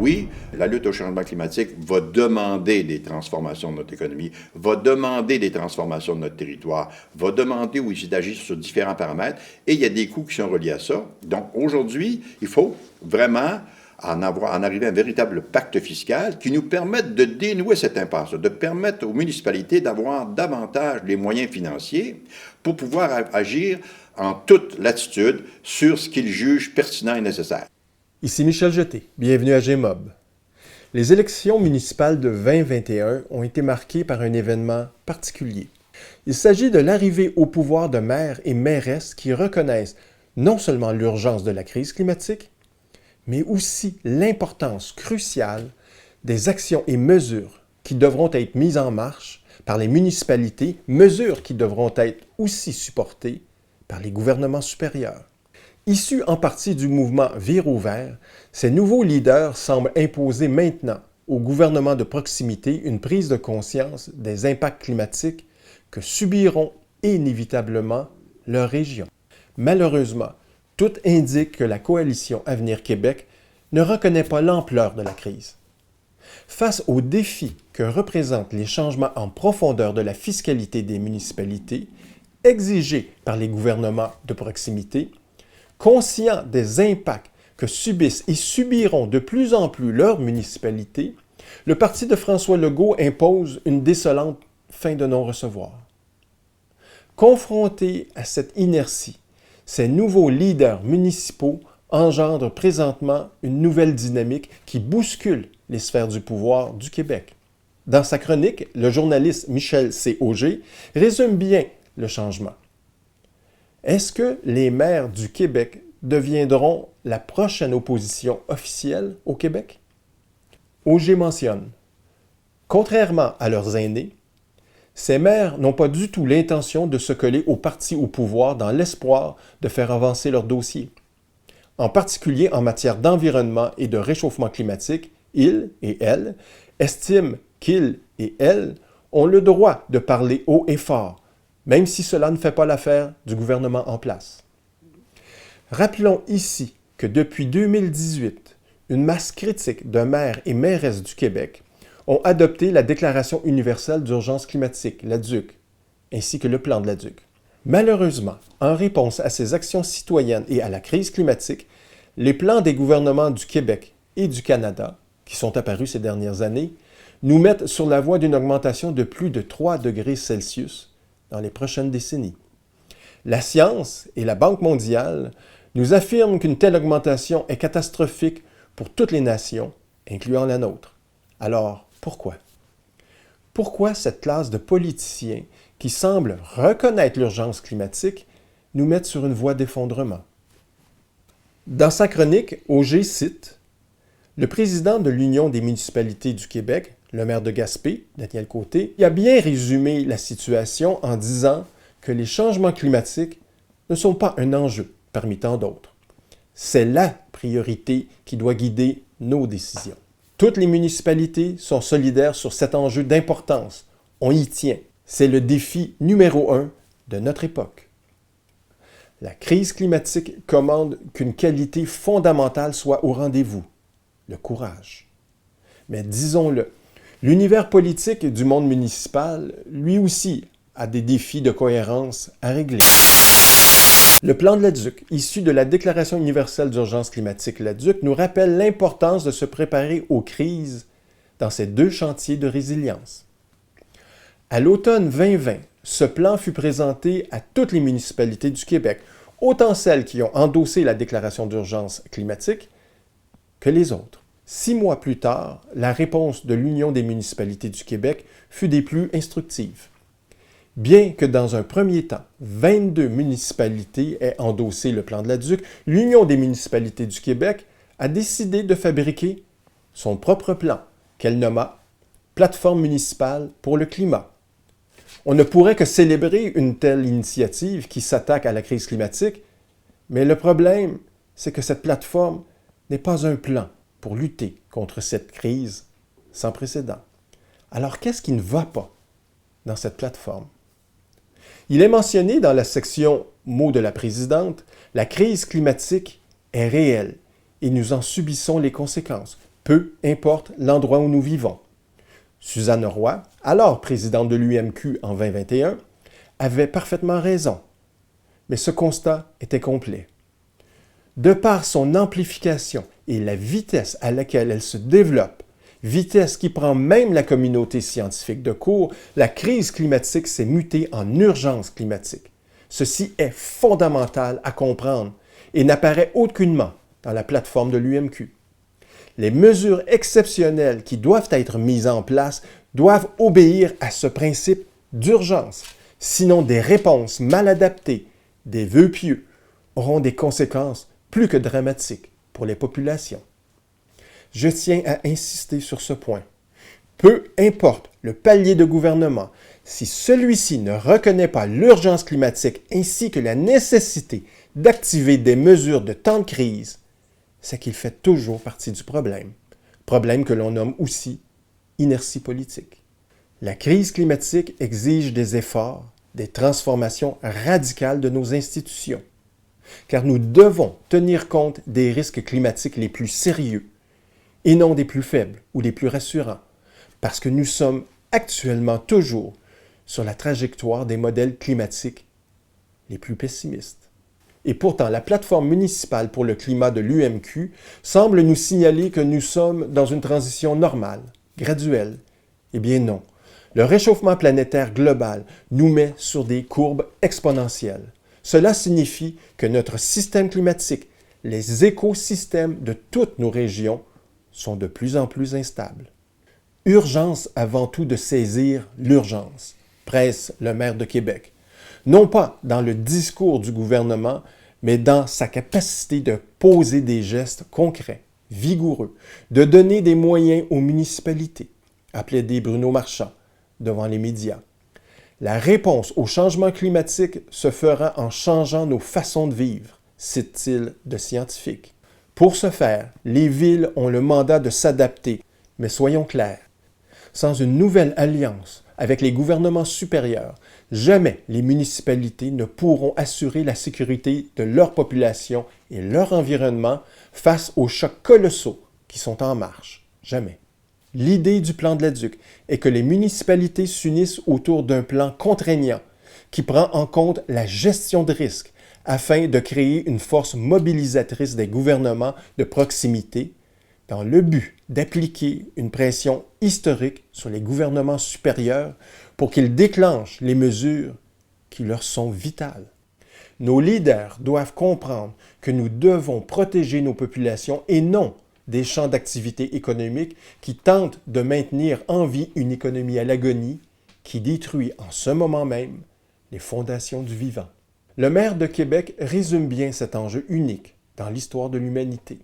Oui, la lutte au changement climatique va demander des transformations de notre économie, va demander des transformations de notre territoire, va demander aussi d'agir sur différents paramètres, et il y a des coûts qui sont reliés à ça. Donc aujourd'hui, il faut vraiment en arriver à un véritable pacte fiscal qui nous permette de dénouer cette impasse, de permettre aux municipalités d'avoir davantage les moyens financiers pour pouvoir agir en toute latitude sur ce qu'ils jugent pertinent et nécessaire. Ici Michel Jeté, bienvenue à GMOB. Les élections municipales de 2021 ont été marquées par un événement particulier. Il s'agit de l'arrivée au pouvoir de maires et mairesses qui reconnaissent non seulement l'urgence de la crise climatique, mais aussi l'importance cruciale des actions et mesures qui devront être mises en marche par les municipalités, mesures qui devront être aussi supportées par les gouvernements supérieurs. Issus en partie du mouvement Viraux Verts, ces nouveaux leaders semblent imposer maintenant au gouvernement de proximité une prise de conscience des impacts climatiques que subiront inévitablement leurs régions. Malheureusement, tout indique que la coalition Avenir Québec ne reconnaît pas l'ampleur de la crise. Face aux défis que représentent les changements en profondeur de la fiscalité des municipalités, exigés par les gouvernements de proximité, conscients des impacts que subissent et subiront de plus en plus leurs municipalités, le parti de François Legault impose une désolante fin de non-recevoir. Confrontés à cette inertie, ces nouveaux leaders municipaux engendrent présentement une nouvelle dynamique qui bouscule les sphères du pouvoir du Québec. Dans sa chronique, le journaliste Michel C. Auger résume bien le changement. Est-ce que les maires du Québec deviendront la prochaine opposition officielle au Québec? Auger mentionne, contrairement à leurs aînés, ces maires n'ont pas du tout l'intention de se coller au parti au pouvoir dans l'espoir de faire avancer leur dossier. En particulier en matière d'environnement et de réchauffement climatique, ils et elles estiment qu'ils et elles ont le droit de parler haut et fort, même si cela ne fait pas l'affaire du gouvernement en place. Rappelons ici que depuis 2018, une masse critique de maires et mairesses du Québec ont adopté la Déclaration universelle d'urgence climatique, la DUC, ainsi que le plan de la DUC. Malheureusement, en réponse à ces actions citoyennes et à la crise climatique, les plans des gouvernements du Québec et du Canada, qui sont apparus ces dernières années, nous mettent sur la voie d'une augmentation de plus de 3 degrés Celsius dans les prochaines décennies. La science et la Banque mondiale nous affirment qu'une telle augmentation est catastrophique pour toutes les nations, incluant la nôtre. Alors, pourquoi? Pourquoi cette classe de politiciens qui semblent reconnaître l'urgence climatique nous mettent sur une voie d'effondrement? Dans sa chronique, Auger cite « Le président de l'Union des municipalités du Québec, le maire de Gaspé, Daniel Côté, a bien résumé la situation en disant que les changements climatiques ne sont pas un enjeu parmi tant d'autres. C'est la priorité qui doit guider nos décisions. Toutes les municipalités sont solidaires sur cet enjeu d'importance. On y tient. C'est le défi numéro 1 de notre époque. La crise climatique commande qu'une qualité fondamentale soit au rendez-vous, le courage. Mais disons-le, l'univers politique du monde municipal, lui aussi, a des défis de cohérence à régler. Le plan de la DUC, issu de la Déclaration universelle d'urgence climatique, la DUC, nous rappelle l'importance de se préparer aux crises dans ces deux chantiers de résilience. À l'automne 2020, ce plan fut présenté à toutes les municipalités du Québec, autant celles qui ont endossé la Déclaration d'urgence climatique que les autres. 6 mois plus tard, la réponse de l'Union des municipalités du Québec fut des plus instructives. Bien que dans un premier temps, 22 municipalités aient endossé le plan de la DUC, l'Union des municipalités du Québec a décidé de fabriquer son propre plan, qu'elle nomma « Plateforme municipale pour le climat ». On ne pourrait que célébrer une telle initiative qui s'attaque à la crise climatique, mais le problème, c'est que cette plateforme n'est pas un plan pour lutter contre cette crise sans précédent. Alors, qu'est-ce qui ne va pas dans cette plateforme? Il est mentionné dans la section « Mots de la présidente », la crise climatique est réelle et nous en subissons les conséquences. peu importe l'endroit où nous vivons. Suzanne Roy, alors présidente de l'UMQ en 2021, avait parfaitement raison. Mais ce constat était complet. De par son amplification et la vitesse à laquelle elle se développe, vitesse qui prend même la communauté scientifique de court, la crise climatique s'est mutée en urgence climatique. Ceci est fondamental à comprendre et n'apparaît aucunement dans la plateforme de l'UMQ. Les mesures exceptionnelles qui doivent être mises en place doivent obéir à ce principe d'urgence. Sinon, des réponses mal adaptées, des vœux pieux, auront des conséquences plus que dramatiques pour les populations. Je tiens à insister sur ce point. Peu importe le palier de gouvernement, si celui-ci ne reconnaît pas l'urgence climatique ainsi que la nécessité d'activer des mesures de temps de crise, c'est qu'il fait toujours partie du problème. Problème que l'on nomme aussi inertie politique. La crise climatique exige des efforts, des transformations radicales de nos institutions, car nous devons tenir compte des risques climatiques les plus sérieux et non des plus faibles ou des plus rassurants, parce que nous sommes actuellement toujours sur la trajectoire des modèles climatiques les plus pessimistes. Et pourtant, la plateforme municipale pour le climat de l'UMQ semble nous signaler que nous sommes dans une transition normale, graduelle. Eh bien non. Le réchauffement planétaire global nous met sur des courbes exponentielles. Cela signifie que notre système climatique, les écosystèmes de toutes nos régions, sont de plus en plus instables. Urgence avant tout de saisir l'urgence, presse le maire de Québec. Non pas dans le discours du gouvernement, mais dans sa capacité de poser des gestes concrets, vigoureux, de donner des moyens aux municipalités, a plaidé Bruno Marchand devant les médias. La réponse au changement climatique se fera en changeant nos façons de vivre, cite-t-il de scientifiques. Pour ce faire, les villes ont le mandat de s'adapter, mais soyons clairs. Sans une nouvelle alliance avec les gouvernements supérieurs, jamais les municipalités ne pourront assurer la sécurité de leur population et leur environnement face aux chocs colossaux qui sont en marche. Jamais. L'idée du plan de Leduc est que les municipalités s'unissent autour d'un plan contraignant qui prend en compte la gestion de risques afin de créer une force mobilisatrice des gouvernements de proximité dans le but d'appliquer une pression historique sur les gouvernements supérieurs pour qu'ils déclenchent les mesures qui leur sont vitales. Nos leaders doivent comprendre que nous devons protéger nos populations et non des champs d'activité économique qui tentent de maintenir en vie une économie à l'agonie qui détruit en ce moment même les fondations du vivant. Le maire de Québec résume bien cet enjeu unique dans l'histoire de l'humanité.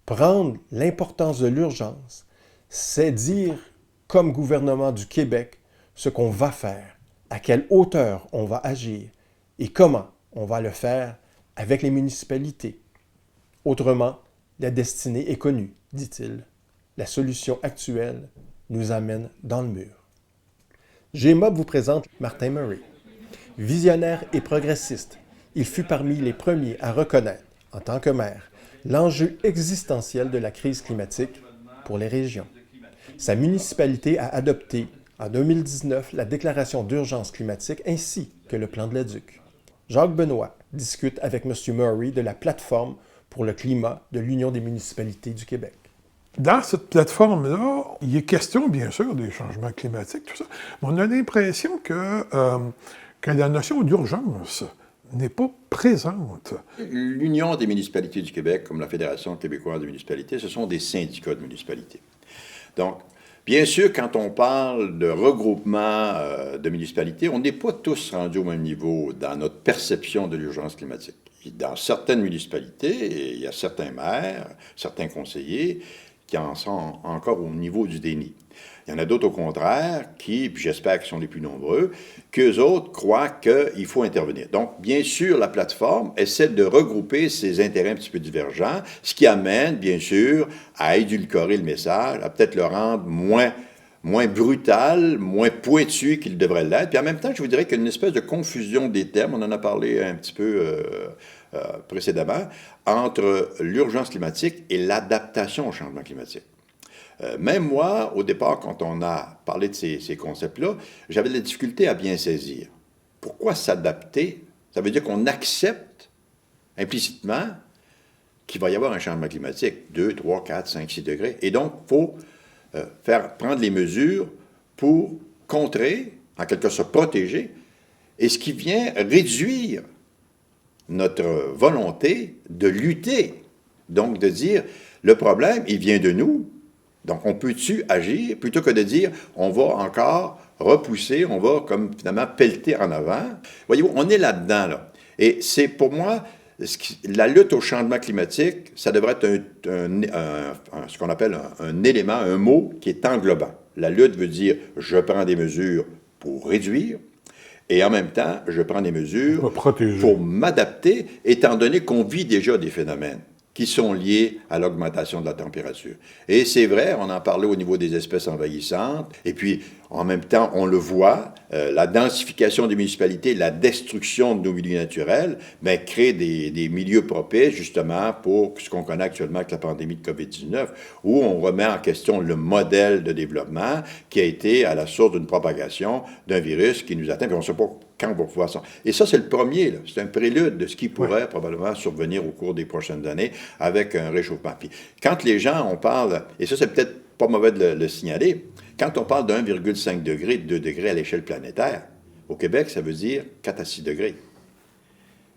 Prendre l'importance de l'urgence, c'est dire, comme gouvernement du Québec, ce qu'on va faire, à quelle hauteur on va agir et comment on va le faire avec les municipalités. Autrement, la destinée est connue, dit-il. La solution actuelle nous amène dans le mur. GMOB vous présente Martin Murray. Visionnaire et progressiste, il fut parmi les premiers à reconnaître, en tant que maire, l'enjeu existentiel de la crise climatique pour les régions. Sa municipalité a adopté en 2019 la déclaration d'urgence climatique ainsi que le plan de Leduc. Jacques Benoît discute avec M. Murray de la plateforme pour le climat de l'Union des municipalités du Québec. Dans cette plateforme-là, il est question, bien sûr, des changements climatiques, tout ça, mais on a l'impression que la notion d'urgence n'est pas présente. L'Union des municipalités du Québec, comme la Fédération québécoise des municipalités, ce sont des syndicats de municipalités. Donc, bien sûr, quand on parle de regroupement de municipalités, on n'est pas tous rendus au même niveau dans notre perception de l'urgence climatique. Dans certaines municipalités, il y a certains maires, certains conseillers qui en sont encore au niveau du déni. Il y en a d'autres, au contraire, qui, puis j'espère qu'ils sont les plus nombreux, qu'eux autres croient qu'il faut intervenir. Donc, bien sûr, la plateforme essaie de regrouper ces intérêts un petit peu divergents, ce qui amène, bien sûr, à édulcorer le message, à peut-être le rendre moins brutal, moins pointu qu'il devrait l'être. Puis en même temps, je vous dirais qu'il y a une espèce de confusion des termes, on en a parlé un petit peu précédemment, entre l'urgence climatique et l'adaptation au changement climatique. Même moi, au départ, quand on a parlé de ces concepts-là, j'avais de la difficulté à bien saisir. Pourquoi s'adapter? Ça veut dire qu'on accepte implicitement qu'il va y avoir un changement climatique, 2, 3, 4, 5, 6 degrés. Et donc, il faut prendre les mesures pour contrer, en quelque sorte protéger, et ce qui vient réduire notre volonté de lutter. Donc, de dire, le problème, il vient de nous. Donc, on peut-tu agir plutôt que de dire, on va encore repousser, on va comme finalement pelleter en avant. Voyez-vous, on est là-dedans, là. Et c'est pour moi, la lutte au changement climatique, ça devrait être ce qu'on appelle un élément, un mot qui est englobant. La lutte veut dire, je prends des mesures pour réduire, et en même temps, je prends des mesures pour m'adapter, étant donné qu'on vit déjà des phénomènes qui sont liés à l'augmentation de la température. Et c'est vrai, on en parlait au niveau des espèces envahissantes, et puis en même temps, on le voit, la densification des municipalités, la destruction de nos milieux naturels, bien, crée des milieux propices justement pour ce qu'on connaît actuellement avec la pandémie de COVID-19, où on remet en question le modèle de développement qui a été à la source d'une propagation d'un virus qui nous atteint, puis on ne sait pas quand on va pouvoir ça. Et ça, c'est le premier, là. C'est un prélude de ce qui pourrait probablement survenir au cours des prochaines années avec un réchauffement. Puis quand les gens, on parle, et ça, c'est peut-être pas mauvais de le signaler, quand on parle de 1,5 degré, de 2 degrés à l'échelle planétaire, au Québec, ça veut dire 4 à 6 degrés.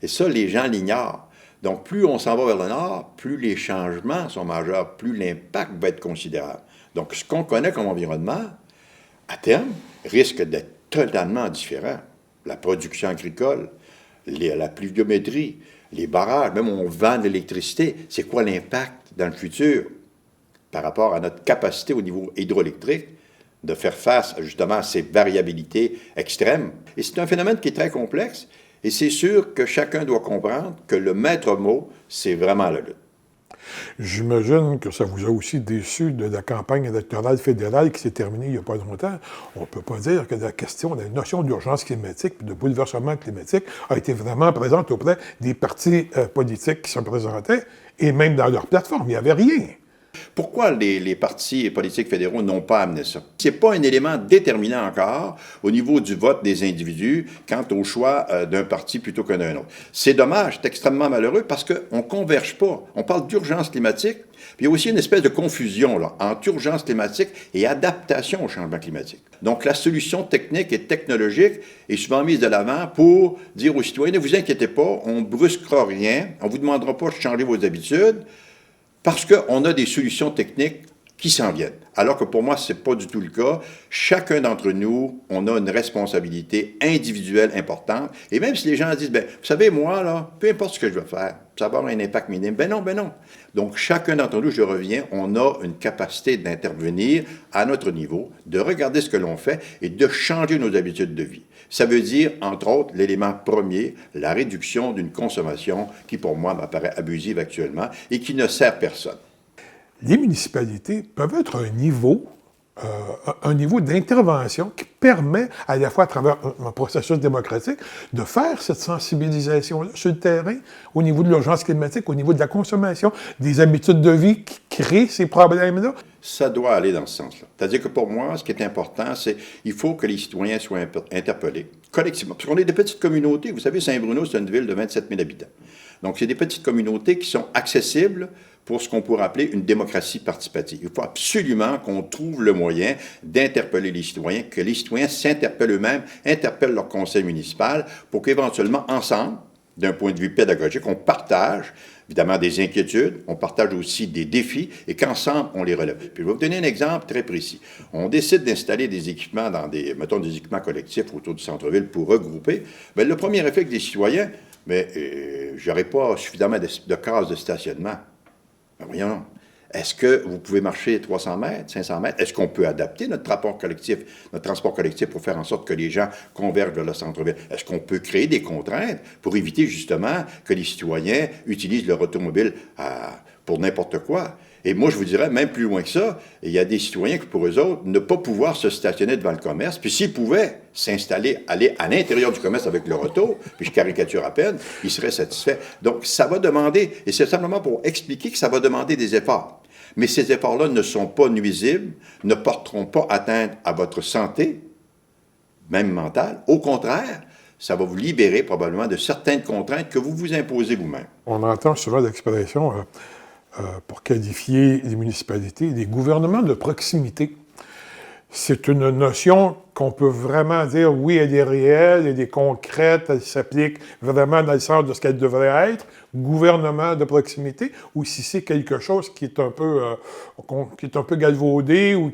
Et ça, les gens l'ignorent. Donc, plus on s'en va vers le nord, plus les changements sont majeurs, plus l'impact va être considérable. Donc, ce qu'on connaît comme environnement, à terme, risque d'être totalement différent. La production agricole, la pluviométrie, les barrages, même on vend de l'électricité, c'est quoi l'impact dans le futur par rapport à notre capacité au niveau hydroélectrique de faire face justement à ces variabilités extrêmes? Et c'est un phénomène qui est très complexe, et c'est sûr que chacun doit comprendre que le maître mot, c'est vraiment la lutte. J'imagine que ça vous a aussi déçu de la campagne électorale fédérale qui s'est terminée il n'y a pas longtemps. On ne peut pas dire que la question de la notion d'urgence climatique et de bouleversement climatique a été vraiment présente auprès des partis politiques qui se présentaient, et même dans leur plateforme. Il n'y avait rien. Pourquoi les partis politiques fédéraux n'ont pas amené ça? Ce n'est pas un élément déterminant encore au niveau du vote des individus quant au choix d'un parti plutôt que d'un autre. C'est dommage, c'est extrêmement malheureux parce qu'on ne converge pas. On parle d'urgence climatique, puis il y a aussi une espèce de confusion là, entre urgence climatique et adaptation au changement climatique. Donc la solution technique et technologique est souvent mise de l'avant pour dire aux citoyens, ne vous inquiétez pas, on ne brusquera rien, on ne vous demandera pas de changer vos habitudes, parce qu'on a des solutions techniques qui s'en viennent. Alors que pour moi, ce n'est pas du tout le cas. Chacun d'entre nous, on a une responsabilité individuelle importante. Et même si les gens disent, bien, vous savez, moi, là, peu importe ce que je vais faire, ça va avoir un impact minime. Ben non, ben non. Donc, chacun d'entre nous, je reviens, on a une capacité d'intervenir à notre niveau, de regarder ce que l'on fait et de changer nos habitudes de vie. Ça veut dire, entre autres, l'élément premier, la réduction d'une consommation qui, pour moi, m'apparaît abusive actuellement et qui ne sert personne. Les municipalités peuvent être un niveau d'intervention qui permet, à la fois à travers un processus démocratique, de faire cette sensibilisation sur le terrain, au niveau de l'urgence climatique, au niveau de la consommation, des habitudes de vie qui créent ces problèmes-là. Ça doit aller dans ce sens-là. C'est-à-dire que pour moi, ce qui est important, c'est qu'il faut que les citoyens soient interpellés collectivement. Parce qu'on est des petites communautés. Vous savez, Saint-Bruno, c'est une ville de 27 000 habitants. Donc, c'est des petites communautés qui sont accessibles pour ce qu'on pourrait appeler une démocratie participative. Il faut absolument qu'on trouve le moyen d'interpeller les citoyens, que les citoyens s'interpellent eux-mêmes, interpellent leur conseil municipal, pour qu'éventuellement, ensemble, d'un point de vue pédagogique, on partage évidemment des inquiétudes, on partage aussi des défis, et qu'ensemble, on les relève. Puis je vais vous donner un exemple très précis. On décide d'installer des équipements des équipements collectifs autour du centre-ville pour regrouper. Bien, le premier réflexe des citoyens, mais j'aurais pas suffisamment de cases de stationnement. Ben voyons, est-ce que vous pouvez marcher 300 mètres, 500 mètres? Est-ce qu'on peut adapter notre transport collectif pour faire en sorte que les gens convergent vers le centre-ville? Est-ce qu'on peut créer des contraintes pour éviter justement que les citoyens utilisent leur automobile pour n'importe quoi? Et moi, je vous dirais, même plus loin que ça, il y a des citoyens qui, pour eux autres, ne pas pouvoir se stationner devant le commerce, puis s'ils pouvaient s'installer, aller à l'intérieur du commerce avec leur auto, puis je caricature à peine, ils seraient satisfaits. Donc, ça va demander, et c'est simplement pour expliquer que ça va demander des efforts. Mais ces efforts-là ne sont pas nuisibles, ne porteront pas atteinte à votre santé, même mentale. Au contraire, ça va vous libérer probablement de certaines contraintes que vous vous imposez vous-même. On entend souvent l'expression pour qualifier les municipalités, des gouvernements de proximité. C'est une notion qu'on peut vraiment dire, oui, elle est réelle, elle est concrète, elle s'applique vraiment dans le sens de ce qu'elle devrait être, gouvernement de proximité, ou si c'est quelque chose qui est un peu galvaudé, ou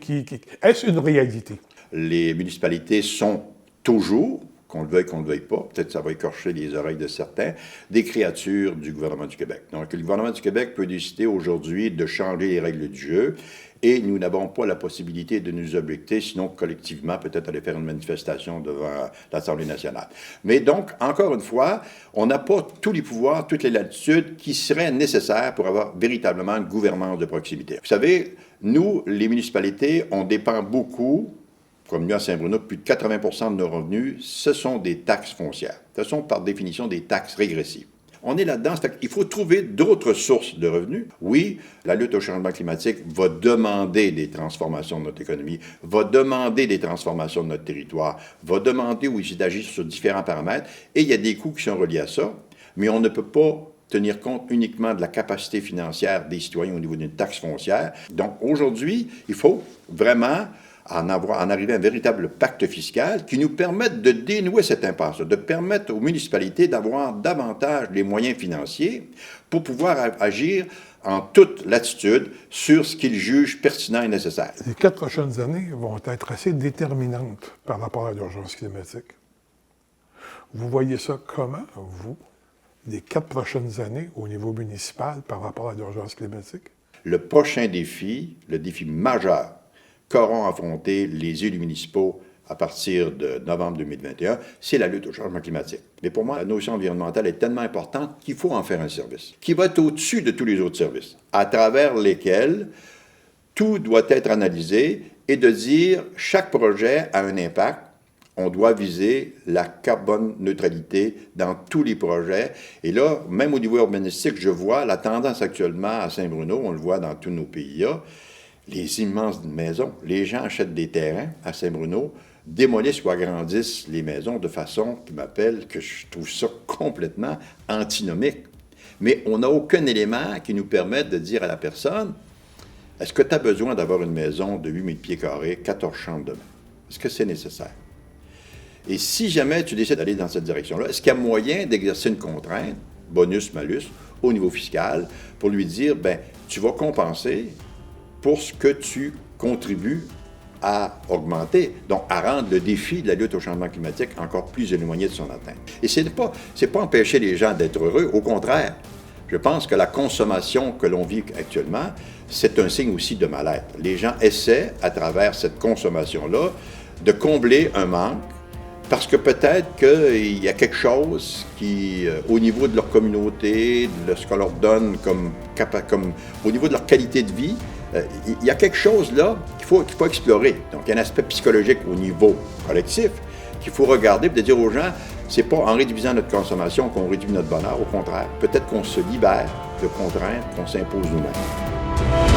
est-ce une réalité? Les municipalités sont toujours, qu'on le veuille, qu'on ne le veuille pas, peut-être ça va écorcher les oreilles de certains, des créatures du gouvernement du Québec. Donc, le gouvernement du Québec peut décider aujourd'hui de changer les règles du jeu et nous n'avons pas la possibilité de nous objecter, sinon collectivement, peut-être aller faire une manifestation devant l'Assemblée nationale. Mais donc, encore une fois, on n'a pas tous les pouvoirs, toutes les latitudes qui seraient nécessaires pour avoir véritablement une gouvernance de proximité. Vous savez, nous, les municipalités, on dépend beaucoup, comme nous à Saint-Bruno, plus de 80% de nos revenus, ce sont des taxes foncières. Ce sont par définition des taxes régressives. On est là-dedans, il faut trouver d'autres sources de revenus. Oui, la lutte au changement climatique va demander des transformations de notre économie, va demander des transformations de notre territoire, va demander aussi d'agir sur différents paramètres, et il y a des coûts qui sont reliés à ça, mais on ne peut pas tenir compte uniquement de la capacité financière des citoyens au niveau d'une taxe foncière. Donc aujourd'hui, il faut vraiment en arriver à un véritable pacte fiscal qui nous permette de dénouer cette impasse, de permettre aux municipalités d'avoir davantage les moyens financiers pour pouvoir agir en toute latitude sur ce qu'ils jugent pertinent et nécessaire. Les 4 prochaines années vont être assez déterminantes par rapport à l'urgence climatique. Vous voyez ça comment, vous, les 4 prochaines années au niveau municipal par rapport à l'urgence climatique? Le prochain défi, le défi majeur qu'auront affronté les élus municipaux à partir de novembre 2021, c'est la lutte au changement climatique. Mais pour moi, la notion environnementale est tellement importante qu'il faut en faire un service, qui va être au-dessus de tous les autres services, à travers lesquels tout doit être analysé et de dire chaque projet a un impact. On doit viser la carbone neutralité dans tous les projets. Et là, même au niveau urbanistique, je vois la tendance actuellement à Saint-Bruno, on le voit dans tous nos PIA, les immenses maisons. Les gens achètent des terrains à Saint-Bruno, démolissent ou agrandissent les maisons de façon qui m'appelle que je trouve ça complètement antinomique. Mais on n'a aucun élément qui nous permette de dire à la personne, est-ce que tu as besoin d'avoir une maison de 8000 pieds carrés, 14 chambres de bain? Est-ce que c'est nécessaire? Et si jamais tu décides d'aller dans cette direction-là, est-ce qu'il y a moyen d'exercer une contrainte, bonus, malus, au niveau fiscal, pour lui dire, ben, tu vas compenser pour ce que tu contribues à augmenter, donc à rendre le défi de la lutte au changement climatique encore plus éloigné de son atteinte. Et c'est pas empêcher les gens d'être heureux, au contraire. Je pense que la consommation que l'on vit actuellement, c'est un signe aussi de mal-être. Les gens essaient, à travers cette consommation-là, de combler un manque, parce que peut-être qu'il y a quelque chose qui, au niveau de leur communauté, de ce qu'on leur donne comme au niveau de leur qualité de vie, il y a quelque chose là qu'il faut explorer. Donc, il y a un aspect psychologique au niveau collectif qu'il faut regarder et dire aux gens, c'est pas en réduisant notre consommation qu'on réduit notre bonheur. Au contraire, peut-être qu'on se libère de contraintes qu'on s'impose nous-mêmes.